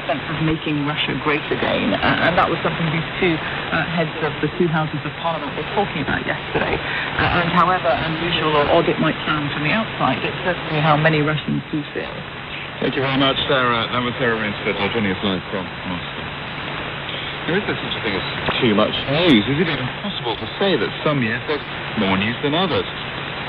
sense of making Russia great again. And that was something these two heads of the two houses of parliament were talking about yesterday. And however unusual or odd it might sound from the outside, it's certainly how many Russians do feel. Thank you very much, Sarah. That was Sarah Rainsford joining us live from Moscow. There is such a thing as too much news. Is it even possible to say that some years there's more news than others?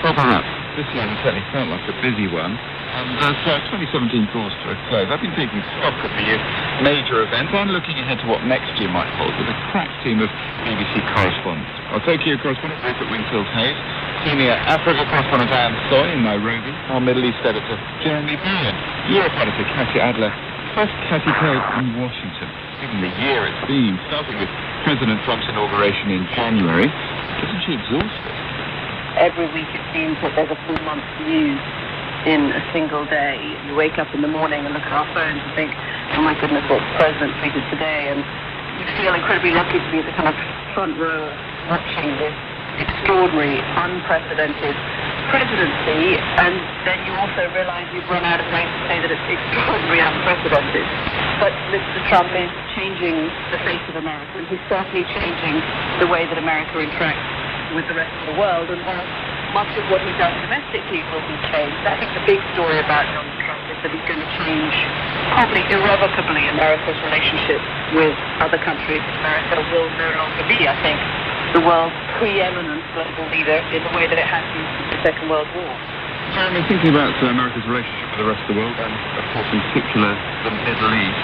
Well, perhaps. This year has certainly felt like a busy one. And as 2017 draws to a close, I've been taking stock of the year's major events and looking ahead to what next year might hold with a crack team of BBC correspondents. Our Tokyo correspondent Rupert Winfield-Hayes, Senior Africa correspondent Anne Soy in Nairobi, our Middle East editor Jeremy Bean, Europe editor Katia Adler, first Katie Coe in Washington. Given the year it's been, starting with President Trump's inauguration in January, isn't she exhausted? Every week it seems that there's a full month's news in a single day. You wake up in the morning and look at our phones and think, oh my goodness, what the president tweeted today, and you feel incredibly lucky to be at the kind of front row watching this extraordinary, unprecedented presidency, and then you also realize you've run out of ways to say that it's extraordinary, unprecedented. But Mr. Trump is changing the face of America, and he's certainly changing the way that America interacts with the rest of the world, and much of what he's done domestically will be changed. I think the big story about Donald Trump is that he's going to change, probably irrevocably, America's relationship with other countries. America will no longer be, I think, the world's preeminent global leader in the way that it has been since the Second World War. Jeremy, thinking about America's relationship with the rest of the world, and of course in particular the Middle East,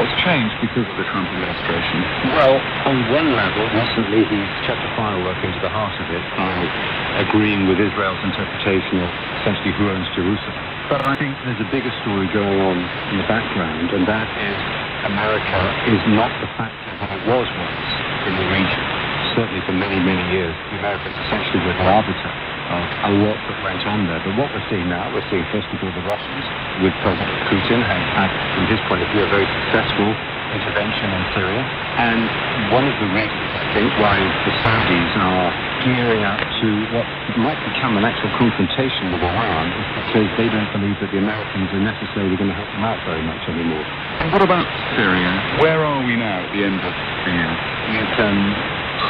what's changed because of the Trump administration? Well, on one level, recently he's chucked a firework into the heart of it by agreeing with Israel's interpretation of essentially who owns Jerusalem. But I think there's a bigger story going on in the background, and that is America is not the factor that it was once in the region. Certainly for many, many years, the Americans essentially were the arbiter of a lot that went on there. But what we're seeing now, we're seeing first of all the Russians with President Putin have had, from his point of view, a very successful intervention in Syria. And one of the reasons, I think, why the Saudis are gearing up to what might become an actual confrontation with Iran is because they don't believe that the Americans are necessarily going to help them out very much anymore. And what about Syria? Where are we now at the end of the year? You can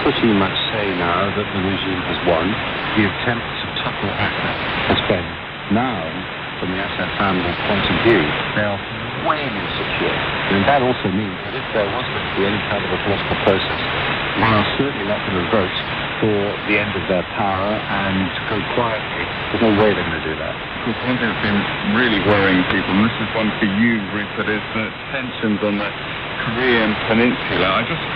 pretty much say now that the regime has won. The attempt to topple Assad has failed. Now, from the Assad family's point of view, they are way more secure. And that also means that if there was going to be any kind of a political process, they are certainly not going to vote for the end of their power and to go quietly. There's no way they're going to do that. Of course, one thing that's been really worrying people, and this is one for you, Rupert, is the tensions on the Korean Peninsula. I just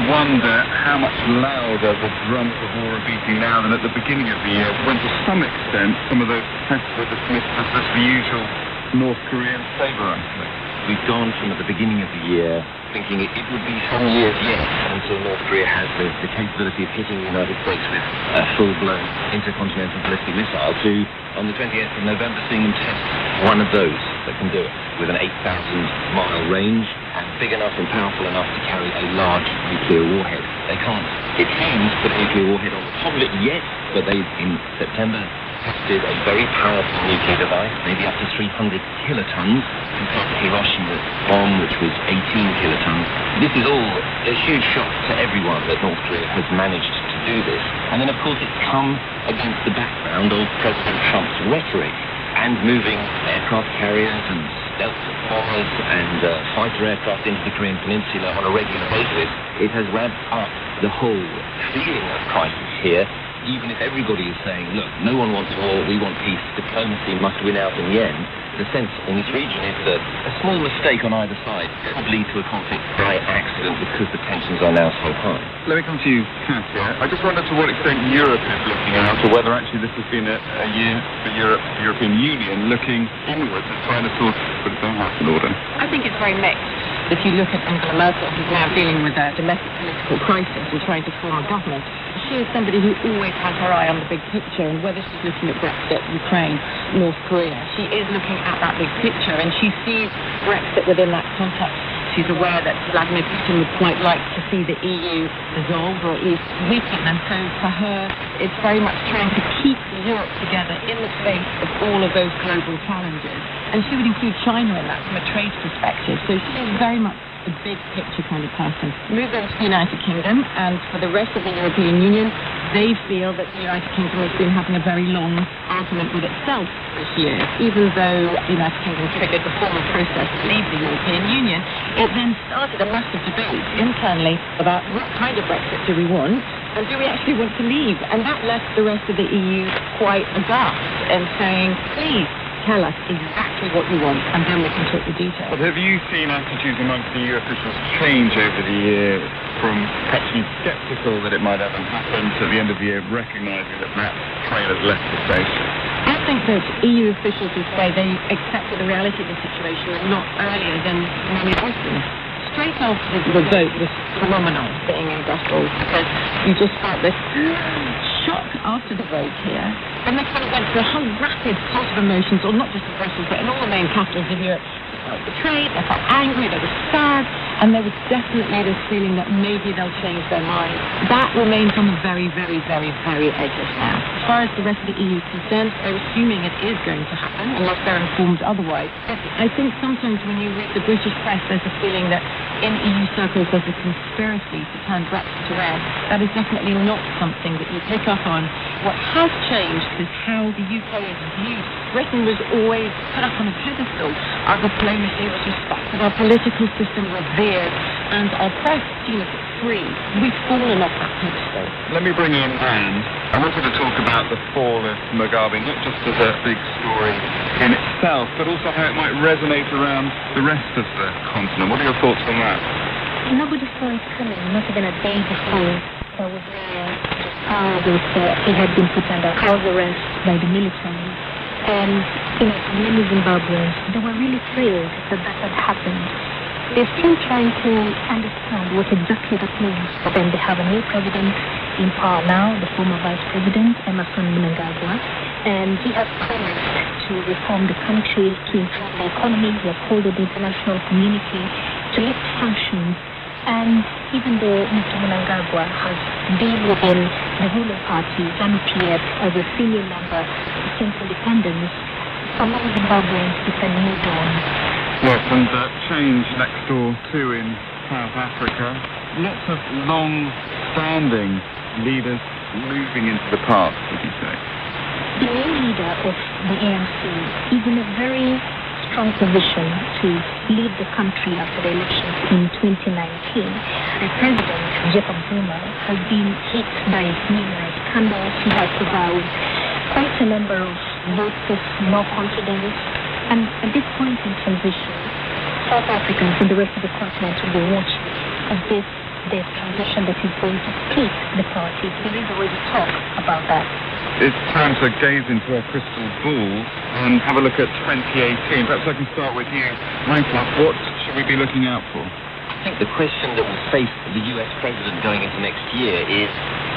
wonder how much louder the drums of war are beating now than at the beginning of the year, when to some extent some of those tests were dismissed as just the usual North Korean saber rattling. We've gone from at the beginning of the year thinking it would be some years yet until North Korea has the capability of hitting the United States with a full-blown intercontinental ballistic missile to, on the 28th of November, seeing them test one of those that can do it with an 8,000-mile range and big enough and powerful enough to carry a large nuclear warhead. They can't, it seems, put a nuclear warhead on the top of it yet, but they, in September, tested a very powerful nuclear device, maybe up to 300 kilotons, compared to Hiroshima's bomb, which was 18 kilotons. This is all a huge shock to everyone that North Korea has managed to do this. And then, of course, it's come against the background of President Trump's rhetoric and moving aircraft carriers and stealth bombers and fighter aircraft into the Korean Peninsula on a regular basis. It has ramped up the whole feeling of crisis here. Even if everybody is saying, look, no one wants war, we want peace, diplomacy must win out in the end, the sense in this region is that a small mistake on either side could lead to a conflict by accident because the tensions are now so high. Let me come to you, Katia. I just wonder to what extent Europe is looking out, or whether actually this has been a year for Europe, the European Union, looking inwards and trying to sort of put its own house in order. I think it's very mixed. If you look at Angela Merkel, who's now dealing with a domestic political crisis and trying to form a government, she is somebody who always has her eye on the big picture, and whether she's looking at Brexit, Ukraine, North Korea, she is looking at that big picture, and she sees Brexit within that context. She's aware that Vladimir Putin would quite like to see the EU dissolve or at least weaken, and so for her it's very much trying to keep Europe together in the face of all of those global challenges. And she would include China in that from a trade perspective. So she's very much a big picture kind of person. Move on to the United Kingdom, and for the rest of the European Union, they feel that the United Kingdom has been having a very long argument with itself this year. Even though the United Kingdom triggered the formal process to leave the European Union, it then started a massive debate internally about what kind of Brexit do we want, and do we actually want to leave? And that left the rest of the EU quite aghast and saying, please, tell us exactly what you want, and then we can talk the details. But have you seen attitudes amongst the EU officials change over the year from perhaps being sceptical that it might happen to the end of the year, recognising that perhaps train has left the station? I think that EU officials would say they accepted the reality of the situation a lot earlier than many Britons. Straight after the vote was phenomenal sitting in Brussels, because you just felt this shock after the vote here. And they kind of went through a whole rapid pulse of emotions, or not just in Brussels, but in all the main capitals of Europe. They felt betrayed, they felt angry, they were sad, and there was definitely this feeling that maybe they'll change their mind. That remains on the very, very, very, very edges now. As far as the rest of the EU is concerned, they're assuming it is going to happen, unless they're informed otherwise. I think sometimes when you read the British press, there's a feeling that in EU circles there's a conspiracy to turn Brexit around. That is definitely not something that you pick up on. What has changed is how the UK is viewed. Britain was always put up on a pedestal. Our diplomacy was respected, our political system revered, and our press seen as free. We've fallen off that pedestal. Let me bring in Anne. I wanted to talk about the fall of Mugabe, not just as a big story in itself, but also how it might resonate around the rest of the continent. What are your thoughts on that? Nobody saw it coming, not even a day before. There was he had been put under house arrest by the military. And, many Zimbabweans, they were really thrilled that had happened. They're still trying to understand what exactly that means. But then they have a new president in power now, the former vice president, Emerson Mnangagwa, and he has promised to reform the country, to improve the economy, to uphold the international community, to lift sanctions. And even though Mr. Mnangagwa has been within the ruling party, ZANU-PF, as a senior member since independence, for many Zimbabweans, it's a new dawn. Yes, and change next door too in South Africa. Lots of long-standing leaders moving into the past, would you say? The new leader of the ANC is in a very strong position to lead the country after the elections in 2019. The president, Jacob Zuma, has been hit by numerous scandals. He has survived quite a number of votes of no confidence. And at this point in transition, South Africans and the rest of the continent will be watching as this transition that is going to split the parties. There is already talk about that. It's time to gaze into a crystal ball and have a look at 2018. Perhaps I can start with you, Michael. What should we be looking out for? I think the question that will face the US president going into next year is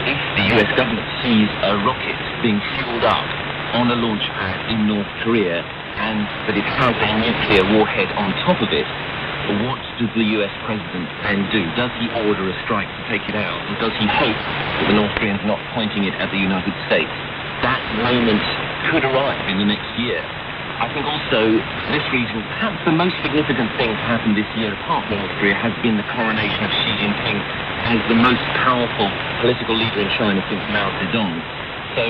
if the US government sees a rocket being fueled up on a launch pad in North Korea and that it has a nuclear warhead on top of it, what does the US president then do? Does he order a strike to take it out? Or does he hope that the North Koreans are not pointing it at the United States? That moment could arrive in the next year. I think also, for this reason, perhaps the most significant thing to happen this year, apart from North Korea, has been the coronation of Xi Jinping as the most powerful political leader in China since Mao Zedong. So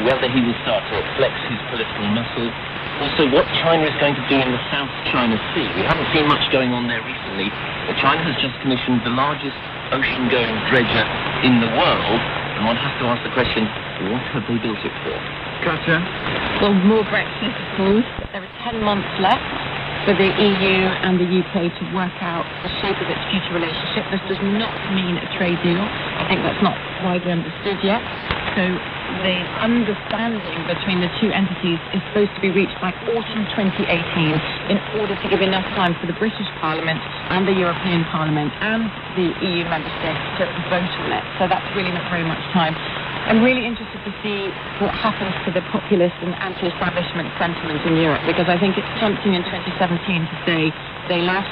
whether he will start to flex his political muscle, also what China is going to do in the South China Sea. We haven't seen much going on there recently, but China has just commissioned the largest ocean-going dredger in the world, and one has to ask the question, what have they built it for? Katja? Well, more Brexit, of course. There are 10 months left for the EU and the UK to work out the shape of its future relationship. This does not mean a trade deal. I think that's not widely understood yet. So the understanding between the two entities is supposed to be reached by autumn 2018 in order to give enough time for the British Parliament and the European Parliament and the EU member states to vote on it. So that's really not very much time. I'm really interested to see what happens to the populist and anti-establishment sentiment in Europe, because I think it's tempting in 2017 to say they left.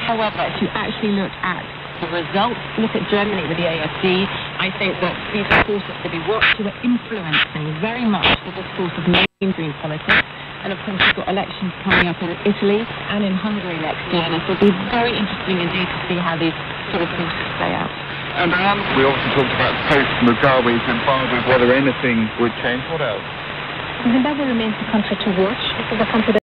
However, if you actually look at the results, look at Germany with the AfD, I think that these are forces to be watched who are influencing very much the discourse of mainstream politics. And of course, we've got elections coming up in Italy and in Hungary next year. And it'll be very interesting indeed to see how these sort of things play out. And we obviously talked about post-Mugabe Zimbabwe, whether anything would change. What else? Zimbabwe remains a country to watch. This is a country that